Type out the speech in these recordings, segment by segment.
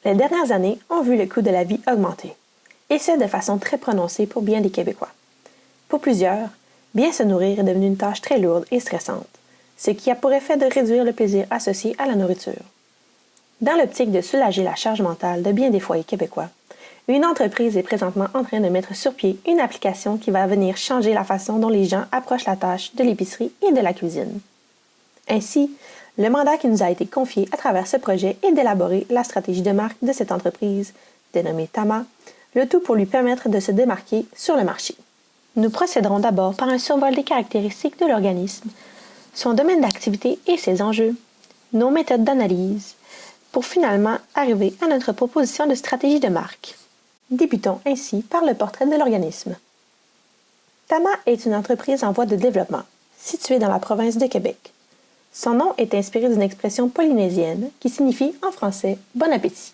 Les dernières années ont vu le coût de la vie augmenter, et ce de façon très prononcée pour bien des Québécois. Pour plusieurs, bien se nourrir est devenu une tâche très lourde et stressante, ce qui a pour effet de réduire le plaisir associé à la nourriture. Dans l'optique de soulager la charge mentale de bien des foyers québécois, une entreprise est présentement en train de mettre sur pied une application qui va venir changer la façon dont les gens approchent la tâche de l'épicerie et de la cuisine. Ainsi, le mandat qui nous a été confié à travers ce projet est d'élaborer la stratégie de marque de cette entreprise, dénommée Tama, le tout pour lui permettre de se démarquer sur le marché. Nous procéderons d'abord par un survol des caractéristiques de l'organisme, son domaine d'activité et ses enjeux, nos méthodes d'analyse, pour finalement arriver à notre proposition de stratégie de marque. Débutons ainsi par le portrait de l'organisme. Tama est une entreprise en voie de développement, située dans la province de Québec. Son nom est inspiré d'une expression polynésienne qui signifie en français « bon appétit ».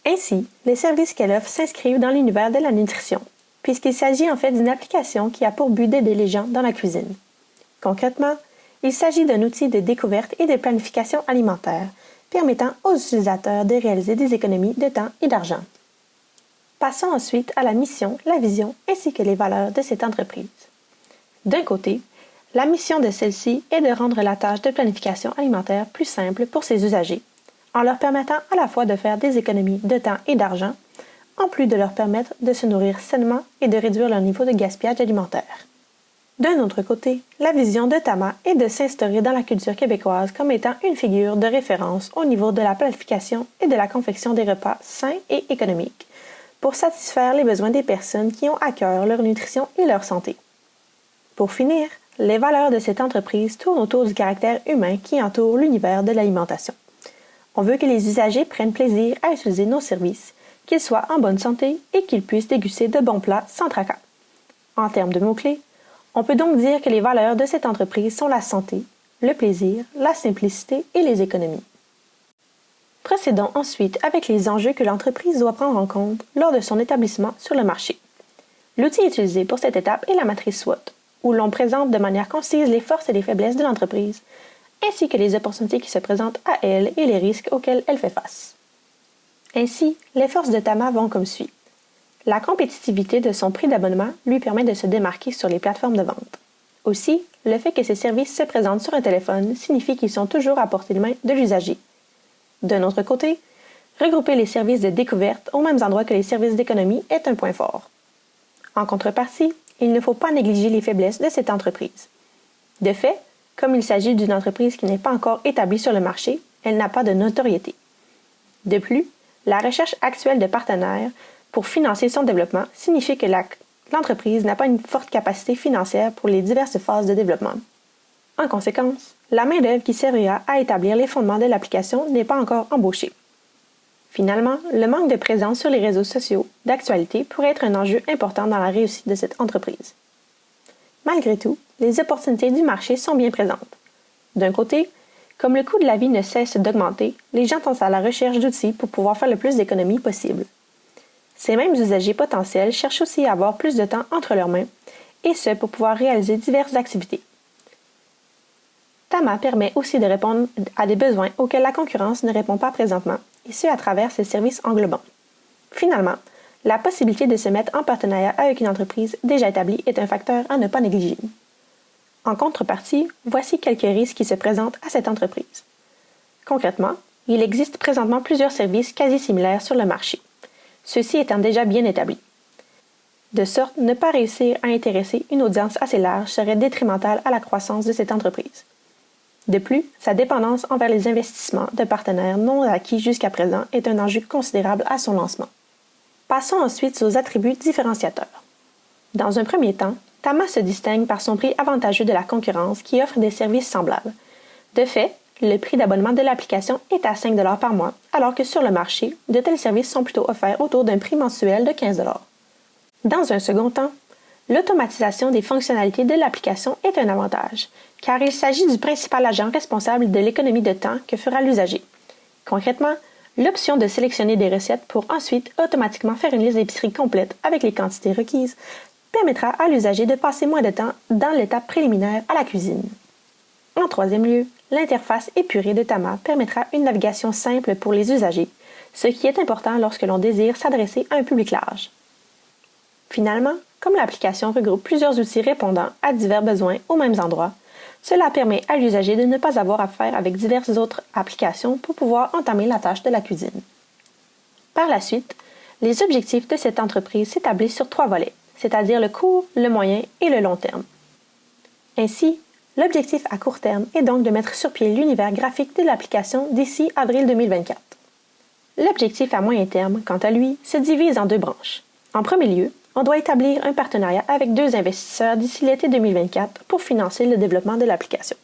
Ainsi, les services qu'elle offre s'inscrivent dans l'univers de la nutrition, puisqu'il s'agit en fait d'une application qui a pour but d'aider les gens dans la cuisine. Concrètement, il s'agit d'un outil de découverte et de planification alimentaire, permettant aux utilisateurs de réaliser des économies de temps et d'argent. Passons ensuite à la mission, la vision ainsi que les valeurs de cette entreprise. D'un côté, la mission de celle-ci est de rendre la tâche de planification alimentaire plus simple pour ses usagers, en leur permettant à la fois de faire des économies de temps et d'argent, en plus de leur permettre de se nourrir sainement et de réduire leur niveau de gaspillage alimentaire. D'un autre côté, la vision de Tama est de s'instaurer dans la culture québécoise comme étant une figure de référence au niveau de la planification et de la confection des repas sains et économiques, pour satisfaire les besoins des personnes qui ont à cœur leur nutrition et leur santé. Pour finir, les valeurs de cette entreprise tournent autour du caractère humain qui entoure l'univers de l'alimentation. On veut que les usagers prennent plaisir à utiliser nos services, qu'ils soient en bonne santé et qu'ils puissent déguster de bons plats sans tracas. En termes de mots-clés, on peut donc dire que les valeurs de cette entreprise sont la santé, le plaisir, la simplicité et les économies. Procédons ensuite avec les enjeux que l'entreprise doit prendre en compte lors de son établissement sur le marché. L'outil utilisé pour cette étape est la matrice SWOT, où l'on présente de manière concise les forces et les faiblesses de l'entreprise, ainsi que les opportunités qui se présentent à elle et les risques auxquels elle fait face. Ainsi, les forces de Tama vont comme suit. La compétitivité de son prix d'abonnement lui permet de se démarquer sur les plateformes de vente. Aussi, le fait que ces services se présentent sur un téléphone signifie qu'ils sont toujours à portée de main de l'usager. D'un autre côté, regrouper les services de découverte aux mêmes endroits que les services d'économie est un point fort. En contrepartie, il ne faut pas négliger les faiblesses de cette entreprise. De fait, comme il s'agit d'une entreprise qui n'est pas encore établie sur le marché, elle n'a pas de notoriété. De plus, la recherche actuelle de partenaires pour financer son développement signifie que l'entreprise n'a pas une forte capacité financière pour les diverses phases de développement. En conséquence, la main-d'œuvre qui servira à établir les fondements de l'application n'est pas encore embauchée. Finalement, le manque de présence sur les réseaux sociaux d'actualité pourrait être un enjeu important dans la réussite de cette entreprise. Malgré tout, les opportunités du marché sont bien présentes. D'un côté, comme le coût de la vie ne cesse d'augmenter, les gens sont à la recherche d'outils pour pouvoir faire le plus d'économies possible. Ces mêmes usagers potentiels cherchent aussi à avoir plus de temps entre leurs mains, et ce pour pouvoir réaliser diverses activités. Tama permet aussi de répondre à des besoins auxquels la concurrence ne répond pas présentement, et ce à travers ses services englobants. Finalement, la possibilité de se mettre en partenariat avec une entreprise déjà établie est un facteur à ne pas négliger. En contrepartie, voici quelques risques qui se présentent à cette entreprise. Concrètement, il existe présentement plusieurs services quasi similaires sur le marché, ceux-ci étant déjà bien établis. De sorte, ne pas réussir à intéresser une audience assez large serait détrimental à la croissance de cette entreprise. De plus, sa dépendance envers les investissements de partenaires non acquis jusqu'à présent est un enjeu considérable à son lancement. Passons ensuite aux attributs différenciateurs. Dans un premier temps, Tama se distingue par son prix avantageux de la concurrence qui offre des services semblables. De fait, le prix d'abonnement de l'application est à 5 $ par mois, alors que sur le marché, de tels services sont plutôt offerts autour d'un prix mensuel de 15 $. Dans un second temps, l'automatisation des fonctionnalités de l'application est un avantage, car il s'agit du principal agent responsable de l'économie de temps que fera l'usager. Concrètement, l'option de sélectionner des recettes pour ensuite automatiquement faire une liste d'épicerie complète avec les quantités requises permettra à l'usager de passer moins de temps dans l'étape préliminaire à la cuisine. En troisième lieu, l'interface épurée de Tama permettra une navigation simple pour les usagers, ce qui est important lorsque l'on désire s'adresser à un public large. Finalement, comme l'application regroupe plusieurs outils répondant à divers besoins aux mêmes endroits, cela permet à l'usager de ne pas avoir à faire avec diverses autres applications pour pouvoir entamer la tâche de la cuisine. Par la suite, les objectifs de cette entreprise s'établissent sur 3 volets, c'est-à-dire le court, le moyen et le long terme. Ainsi, l'objectif à court terme est donc de mettre sur pied l'univers graphique de l'application d'ici avril 2024. L'objectif à moyen terme, quant à lui, se divise en 2 branches. En premier lieu, on doit établir un partenariat avec 2 investisseurs d'ici l'été 2024 pour financer le développement de l'application.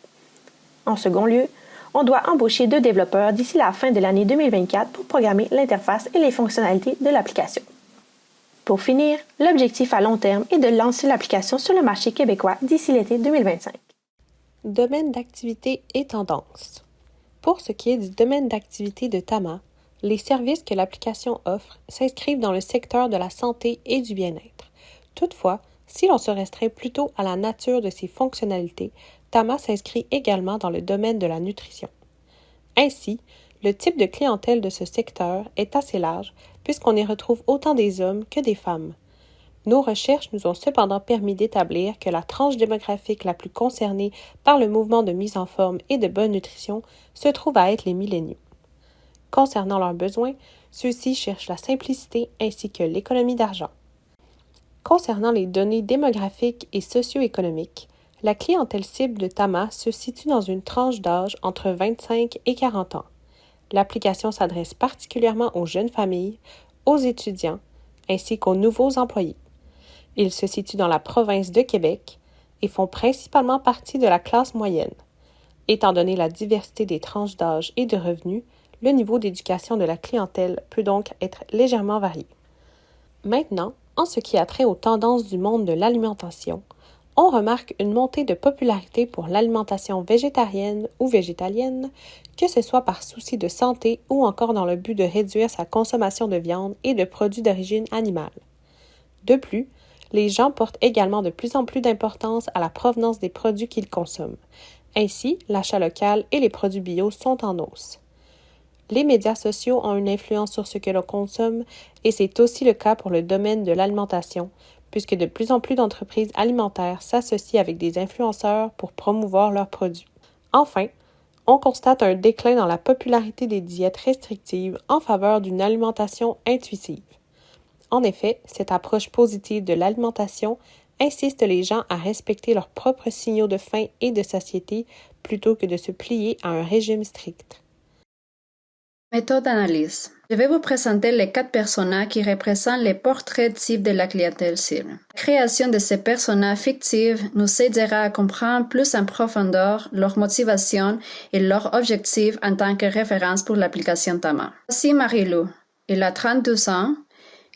En second lieu, on doit embaucher 2 développeurs d'ici la fin de l'année 2024 pour programmer l'interface et les fonctionnalités de l'application. Pour finir, l'objectif à long terme est de lancer l'application sur le marché québécois d'ici l'été 2025. Domaine d'activité et tendance. Pour ce qui est du domaine d'activité de Tama, les services que l'application offre s'inscrivent dans le secteur de la santé et du bien-être. Toutefois, si l'on se restreint plutôt à la nature de ses fonctionnalités, Tama s'inscrit également dans le domaine de la nutrition. Ainsi, le type de clientèle de ce secteur est assez large puisqu'on y retrouve autant des hommes que des femmes. Nos recherches nous ont cependant permis d'établir que la tranche démographique la plus concernée par le mouvement de mise en forme et de bonne nutrition se trouve à être les milléniaux. Concernant leurs besoins, ceux-ci cherchent la simplicité ainsi que l'économie d'argent. Concernant les données démographiques et socio-économiques, la clientèle cible de Tama se situe dans une tranche d'âge entre 25 et 40 ans. L'application s'adresse particulièrement aux jeunes familles, aux étudiants, ainsi qu'aux nouveaux employés. Ils se situent dans la province de Québec et font principalement partie de la classe moyenne. Étant donné la diversité des tranches d'âge et de revenus, le niveau d'éducation de la clientèle peut donc être légèrement varié. Maintenant, en ce qui a trait aux tendances du monde de l'alimentation, on remarque une montée de popularité pour l'alimentation végétarienne ou végétalienne, que ce soit par souci de santé ou encore dans le but de réduire sa consommation de viande et de produits d'origine animale. De plus, les gens portent également de plus en plus d'importance à la provenance des produits qu'ils consomment. Ainsi, l'achat local et les produits bio sont en hausse. Les médias sociaux ont une influence sur ce que l'on consomme et c'est aussi le cas pour le domaine de l'alimentation, puisque de plus en plus d'entreprises alimentaires s'associent avec des influenceurs pour promouvoir leurs produits. Enfin, on constate un déclin dans la popularité des diètes restrictives en faveur d'une alimentation intuitive. En effet, cette approche positive de l'alimentation insiste les gens à respecter leurs propres signaux de faim et de satiété plutôt que de se plier à un régime strict. Méthode d'analyse. Je vais vous présenter les 4 personas qui représentent les portraits types de la clientèle cible. La création de ces personas fictifs nous aidera à comprendre plus en profondeur leur motivation et leurs objectifs en tant que référence pour l'application Tama. Voici Marie-Lou. Elle a 32 ans.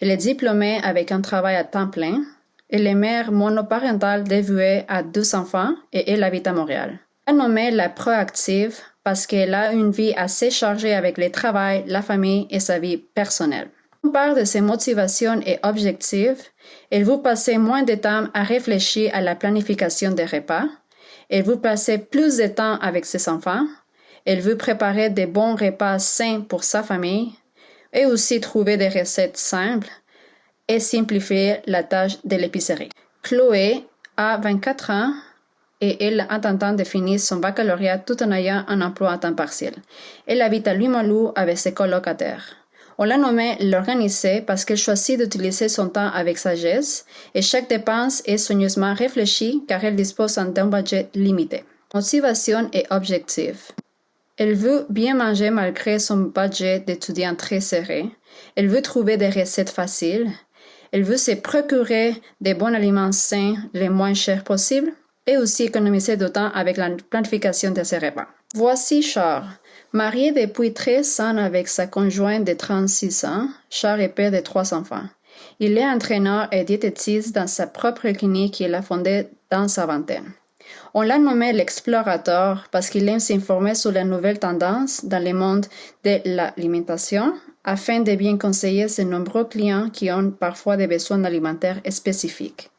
Elle est diplômée avec un travail à temps plein. Elle est mère monoparentale dévouée à 2 enfants et elle habite à Montréal. Elle est nommée la proactive parce qu'elle a une vie assez chargée avec le travail, la famille et sa vie personnelle. On parle de ses motivations et objectifs. Elle veut passer moins de temps à réfléchir à la planification des repas. Elle veut passer plus de temps avec ses enfants. Elle veut préparer de bons repas sains pour sa famille et aussi trouver des recettes simples et simplifier la tâche de l'épicerie. Chloé a 24 ans et elle entend de finir son baccalauréat tout en ayant un emploi à temps partiel. Elle habite à Limoilou avec ses colocataires. On l'a nommée l'organisée parce qu'elle choisit d'utiliser son temps avec sagesse et chaque dépense est soigneusement réfléchie car elle dispose d'un budget limité. Motivation et objectif. Elle veut bien manger malgré son budget d'étudiant très serré. Elle veut trouver des recettes faciles. Elle veut se procurer des bons aliments sains les moins chers possibles et aussi économiser du temps avec la planification de ses repas. Voici Char. Marié depuis 13 ans avec sa conjointe de 36 ans, Char est père de 3 enfants. Il est entraîneur et diététiste dans sa propre clinique qu'il a fondée dans sa vingtaine. On l'a nommé l'explorateur parce qu'il aime s'informer sur les nouvelles tendances dans le monde de l'alimentation afin de bien conseiller ses nombreux clients qui ont parfois des besoins alimentaires spécifiques.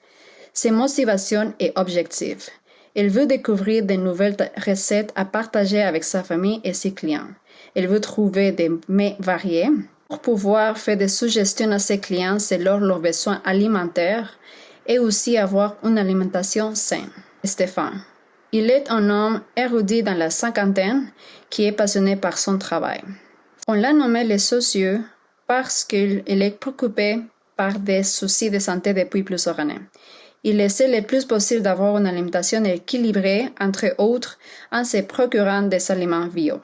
Ses motivations et objectifs. Il veut découvrir de nouvelles recettes à partager avec sa famille et ses clients. Il veut trouver des mets variés. pour pouvoir faire des suggestions à ses clients selon leurs besoins alimentaires et aussi avoir une alimentation saine. Stéphane. Il est un homme érudit dans la cinquantaine qui est passionné par son travail. On l'a nommé le socieux parce qu'il est préoccupé par des soucis de santé depuis plusieurs années. Il essaie le plus possible d'avoir une alimentation équilibrée, entre autres, en se procurant des aliments bio.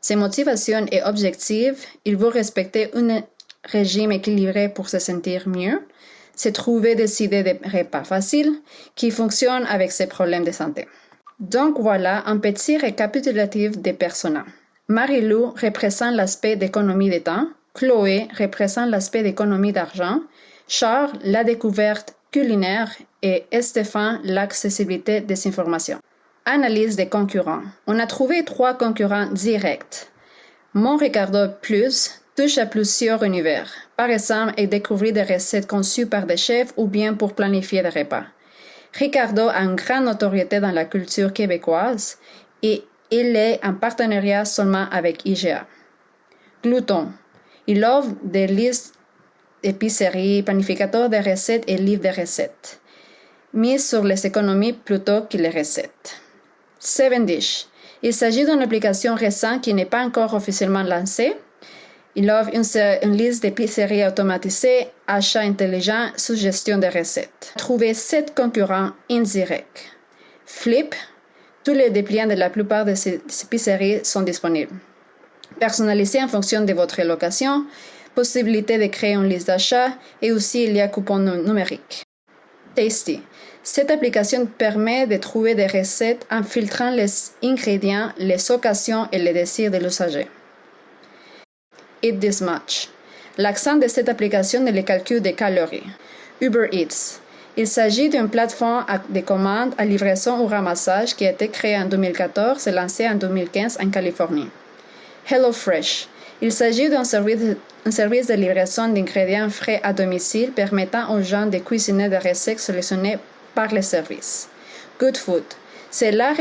Ses motivations et objectifs, il veut respecter un régime équilibré pour se sentir mieux, se trouver des idées de repas faciles qui fonctionnent avec ses problèmes de santé. Donc voilà un petit récapitulatif des personas. Marie-Lou représente l'aspect d'économie de temps, Chloé représente l'aspect d'économie d'argent, Charles la découverte culinaire et Stéphane l'accessibilité des informations. Analyse des concurrents. On a trouvé 3 concurrents directs. Mon Ricardo Plus touche à plusieurs univers. Par exemple, il découvre des recettes conçues par des chefs ou bien pour planifier des repas. Ricardo a une grande notoriété dans la culture québécoise et il est en partenariat seulement avec IGA. Glouton. Il offre des listes d'épicerie, planificateur de recettes et livres de recettes, mis sur les économies plutôt que les recettes. Seven Dish. Il s'agit d'une application récente qui n'est pas encore officiellement lancée. Il offre une liste d'épiceries automatisées, achats intelligents, suggestions de recettes. Trouvez 7 concurrents indirects. Flip. Tous les dépliants de la plupart de ces épiceries sont disponibles. Personnalisé en fonction de votre location, possibilité de créer une liste d'achat et aussi il y a coupons numériques. Tasty. Cette application permet de trouver des recettes en filtrant les ingrédients, les occasions et les désirs de l'usager. Eat This Much. L'accent de cette application est le calcul des calories. Uber Eats. Il s'agit d'une plateforme de commandes à livraison ou ramassage qui a été créée en 2014 et lancée en 2015 en Californie. HelloFresh. Il s'agit d'un service de livraison d'ingrédients frais à domicile permettant aux gens de cuisiner des recettes sélectionnées par le service. Good Food. Cela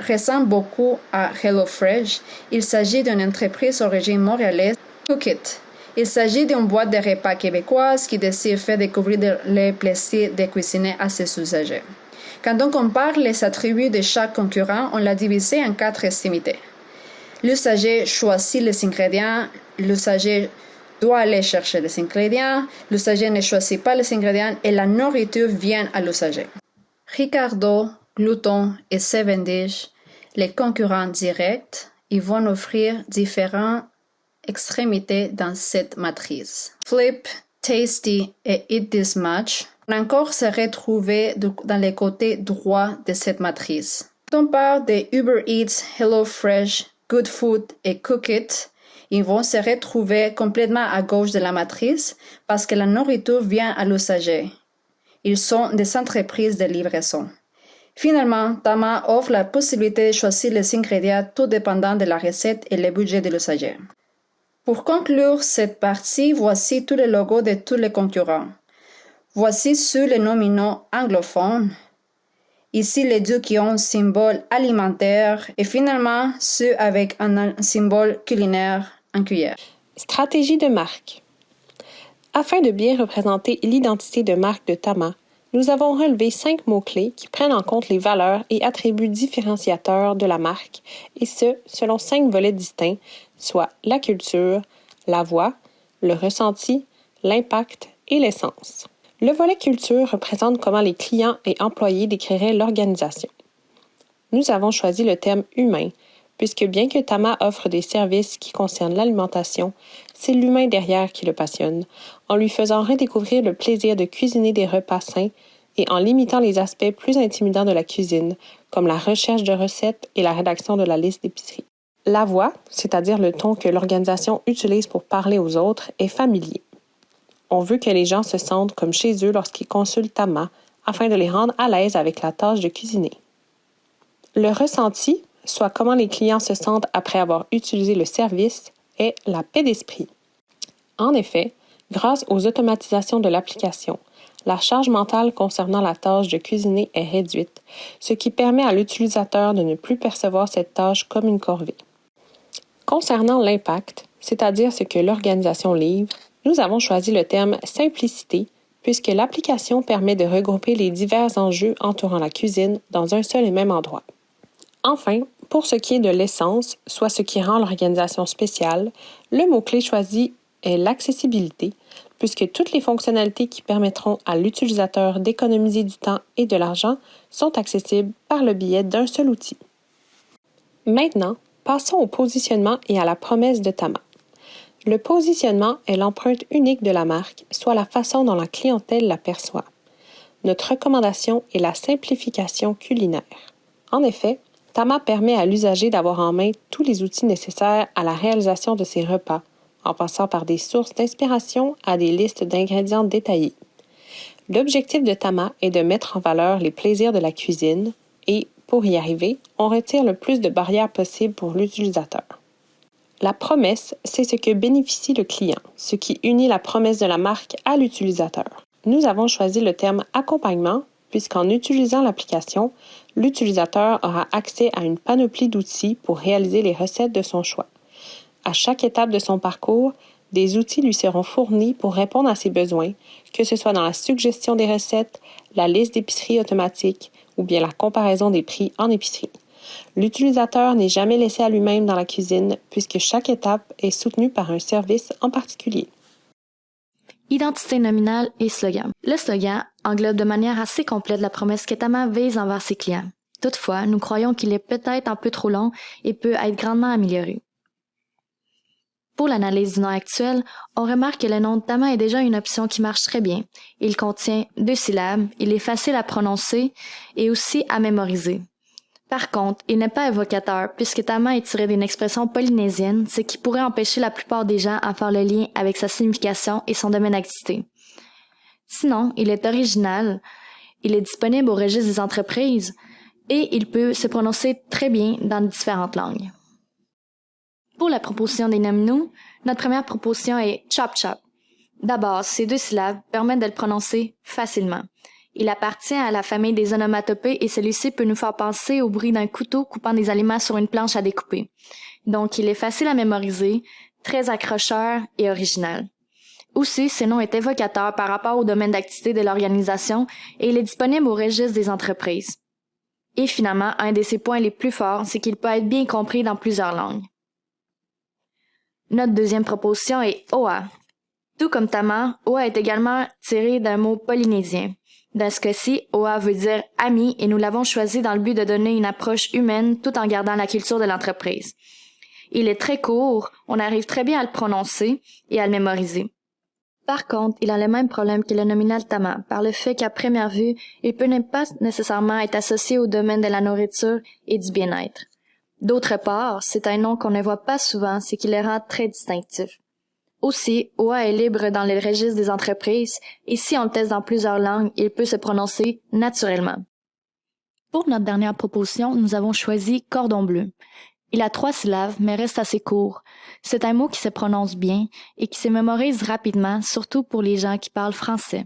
ressemble beaucoup à HelloFresh. Il s'agit d'une entreprise d'origine montréalaise. Cook It. Il s'agit d'une boîte de repas québécoise qui désire faire découvrir le plaisir de cuisiner à ses usagers. Quand on compare les attributs de chaque concurrent, on l'a divisé en 4 extrémités. L'usager choisit les ingrédients, l'usager doit aller chercher les ingrédients, l'usager ne choisit pas les ingrédients et la nourriture vient à l'usager. Ricardo, Glouton et Seven Dish, les concurrents directs, ils vont offrir différentes extrémités dans cette matrice. Flip, Tasty et Eat This Much vont encore se retrouver dans les côtés droits de cette matrice. Quand on parle de Uber Eats, HelloFresh, Good Food et Cook It, ils vont se retrouver complètement à gauche de la matrice parce que la nourriture vient à l'usager. Ils sont des entreprises de livraison. Finalement, Tama offre la possibilité de choisir les ingrédients tout dépendant de la recette et le budget de l'usager. Pour conclure cette partie, voici tous les logos de tous les concurrents. Voici ceux les nominaux anglophones. Ici, les deux qui ont un symbole alimentaire et finalement ceux avec un symbole culinaire en cuillère. Stratégie de marque. Afin de bien représenter l'identité de marque de Tama, nous avons relevé 5 mots-clés qui prennent en compte les valeurs et attributs différenciateurs de la marque, et ce, selon 5 volets distincts, soit la culture, la voix, le ressenti, l'impact et l'essence. Le volet culture représente comment les clients et employés décriraient l'organisation. Nous avons choisi le terme humain, puisque bien que Tama offre des services qui concernent l'alimentation, c'est l'humain derrière qui le passionne, en lui faisant redécouvrir le plaisir de cuisiner des repas sains et en limitant les aspects plus intimidants de la cuisine, comme la recherche de recettes et la rédaction de la liste d'épicerie. La voix, c'est-à-dire le ton que l'organisation utilise pour parler aux autres, est familier. On veut que les gens se sentent comme chez eux lorsqu'ils consultent Tama, afin de les rendre à l'aise avec la tâche de cuisiner. Le ressenti, soit comment les clients se sentent après avoir utilisé le service, est la paix d'esprit. En effet, grâce aux automatisations de l'application, la charge mentale concernant la tâche de cuisiner est réduite, ce qui permet à l'utilisateur de ne plus percevoir cette tâche comme une corvée. Concernant l'impact, c'est-à-dire ce que l'organisation livre, nous avons choisi le terme simplicité puisque l'application permet de regrouper les divers enjeux entourant la cuisine dans un seul et même endroit. Enfin, pour ce qui est de l'essence, soit ce qui rend l'organisation spéciale, le mot-clé choisi est l'accessibilité, puisque toutes les fonctionnalités qui permettront à l'utilisateur d'économiser du temps et de l'argent sont accessibles par le biais d'un seul outil. Maintenant, passons au positionnement et à la promesse de Tama. Le positionnement est l'empreinte unique de la marque, soit la façon dont la clientèle la perçoit. Notre recommandation est la simplification culinaire. En effet, Tama permet à l'usager d'avoir en main tous les outils nécessaires à la réalisation de ses repas, en passant par des sources d'inspiration à des listes d'ingrédients détaillées. L'objectif de Tama est de mettre en valeur les plaisirs de la cuisine et, pour y arriver, on retire le plus de barrières possibles pour l'utilisateur. La promesse, c'est ce que bénéficie le client, ce qui unit la promesse de la marque à l'utilisateur. Nous avons choisi le terme accompagnement puisqu'en utilisant l'application, l'utilisateur aura accès à une panoplie d'outils pour réaliser les recettes de son choix. À chaque étape de son parcours, des outils lui seront fournis pour répondre à ses besoins, que ce soit dans la suggestion des recettes, la liste d'épicerie automatique ou bien la comparaison des prix en épicerie. L'utilisateur n'est jamais laissé à lui-même dans la cuisine puisque chaque étape est soutenue par un service en particulier. Identité nominale et slogan. Le slogan englobe de manière assez complète la promesse que Tama vise envers ses clients. Toutefois, nous croyons qu'il est peut-être un peu trop long et peut être grandement amélioré. Pour l'analyse du nom actuel, on remarque que le nom de Tama est déjà une option qui marche très bien. Il contient 2 syllabes, il est facile à prononcer et aussi à mémoriser. Par contre, il n'est pas évocateur puisque Tama est tiré d'une expression polynésienne, ce qui pourrait empêcher la plupart des gens à faire le lien avec sa signification et son domaine d'activité. Sinon, il est original, il est disponible au registre des entreprises et il peut se prononcer très bien dans différentes langues. Pour la proposition des nominaux, notre première proposition est Chop Chop. D'abord, ces 2 syllabes permettent de le prononcer facilement. Il appartient à la famille des onomatopées et celui-ci peut nous faire penser au bruit d'un couteau coupant des aliments sur une planche à découper. Donc, il est facile à mémoriser, très accrocheur et original. Aussi, ce nom est évocateur par rapport au domaine d'activité de l'organisation et il est disponible au registre des entreprises. Et finalement, un de ses points les plus forts, c'est qu'il peut être bien compris dans plusieurs langues. Notre deuxième proposition est Oa. Tout comme Tama, Oa est également tiré d'un mot polynésien. Dans ce cas-ci, Oa veut dire « ami » et nous l'avons choisi dans le but de donner une approche humaine tout en gardant la culture de l'entreprise. Il est très court, on arrive très bien à le prononcer et à le mémoriser. Par contre, il a le même problème que le nominal Tama, par le fait qu'à première vue, il peut ne pas nécessairement être associé au domaine de la nourriture et du bien-être. D'autre part, c'est un nom qu'on ne voit pas souvent, ce qui le rend très distinctif. Aussi, Oa est libre dans les registres des entreprises et si on le teste dans plusieurs langues, il peut se prononcer naturellement. Pour notre dernière proposition, nous avons choisi Cordon bleu. Il a 3 syllabes, mais reste assez court. C'est un mot qui se prononce bien et qui se mémorise rapidement, surtout pour les gens qui parlent français.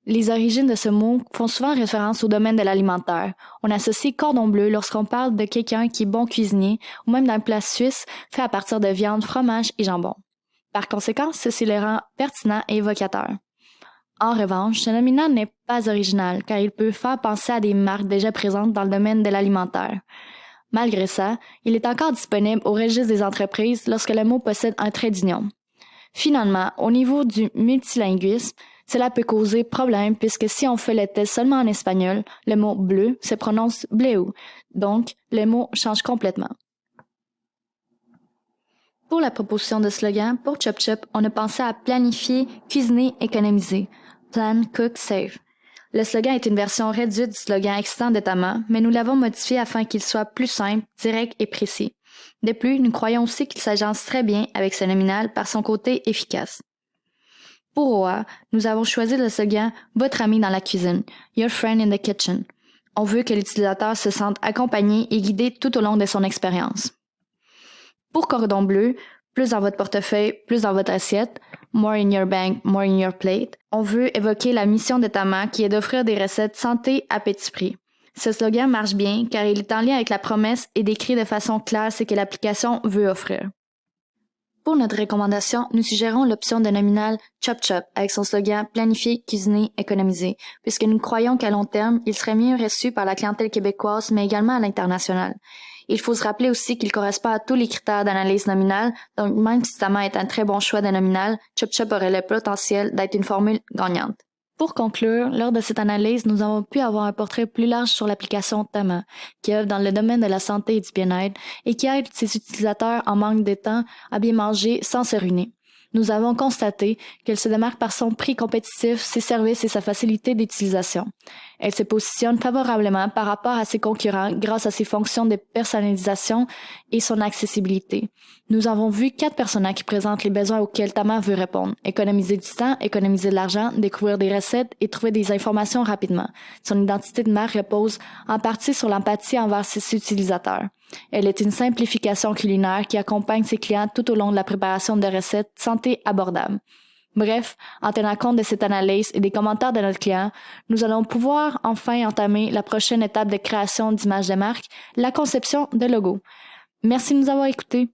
Les origines de ce mot font souvent référence au domaine de l'alimentaire. On associe cordon bleu lorsqu'on parle de quelqu'un qui est bon cuisinier ou même d'un plat suisse fait à partir de viande, fromage et jambon. Par conséquent, ceci le rend pertinent et évocateur. En revanche, ce nominal n'est pas original car il peut faire penser à des marques déjà présentes dans le domaine de l'alimentaire. Malgré ça, il est encore disponible au registre des entreprises lorsque le mot possède un trait d'union. Finalement, au niveau du multilinguisme, cela peut causer problème puisque si on fait le test seulement en espagnol, le mot bleu se prononce bleu, donc le mot change complètement. Pour la proposition de slogan, pour Chop Chop, on a pensé à planifier, cuisiner, économiser. Plan, cook, save. Le slogan est une version réduite du slogan existant de Tama, mais nous l'avons modifié afin qu'il soit plus simple, direct et précis. De plus, nous croyons aussi qu'il s'agence très bien avec ce nominal par son côté efficace. Pour Oa, nous avons choisi le slogan « Votre ami dans la cuisine »,« Your friend in the kitchen ». On veut que l'utilisateur se sente accompagné et guidé tout au long de son expérience. Pour Cordon bleu, plus dans votre portefeuille, plus dans votre assiette, more in your bank, more in your plate, on veut évoquer la mission de Tama qui est d'offrir des recettes santé à petit prix. Ce slogan marche bien car il est en lien avec la promesse et décrit de façon claire ce que l'application veut offrir. Pour notre recommandation, nous suggérons l'option de nominal Chop Chop avec son slogan Planifier, cuisiner, économiser, puisque nous croyons qu'à long terme, il serait mieux reçu par la clientèle québécoise, mais également à l'international. Il faut se rappeler aussi qu'il correspond à tous les critères d'analyse nominale, donc même si Tama est un très bon choix de nominal, Chop Chop aurait le potentiel d'être une formule gagnante. Pour conclure, lors de cette analyse, nous avons pu avoir un portrait plus large sur l'application Tama, qui œuvre dans le domaine de la santé et du bien-être et qui aide ses utilisateurs en manque de temps à bien manger sans se ruiner. Nous avons constaté qu'elle se démarque par son prix compétitif, ses services et sa facilité d'utilisation. Elle se positionne favorablement par rapport à ses concurrents grâce à ses fonctions de personnalisation et son accessibilité. Nous avons vu 4 personas qui présentent les besoins auxquels Tama veut répondre. Économiser du temps, économiser de l'argent, découvrir des recettes et trouver des informations rapidement. Son identité de marque repose en partie sur l'empathie envers ses utilisateurs. Elle est une simplification culinaire qui accompagne ses clients tout au long de la préparation de recettes santé abordables. Bref, en tenant compte de cette analyse et des commentaires de notre client, nous allons pouvoir enfin entamer la prochaine étape de création d'image de marque, la conception de logo. Merci de nous avoir écoutés.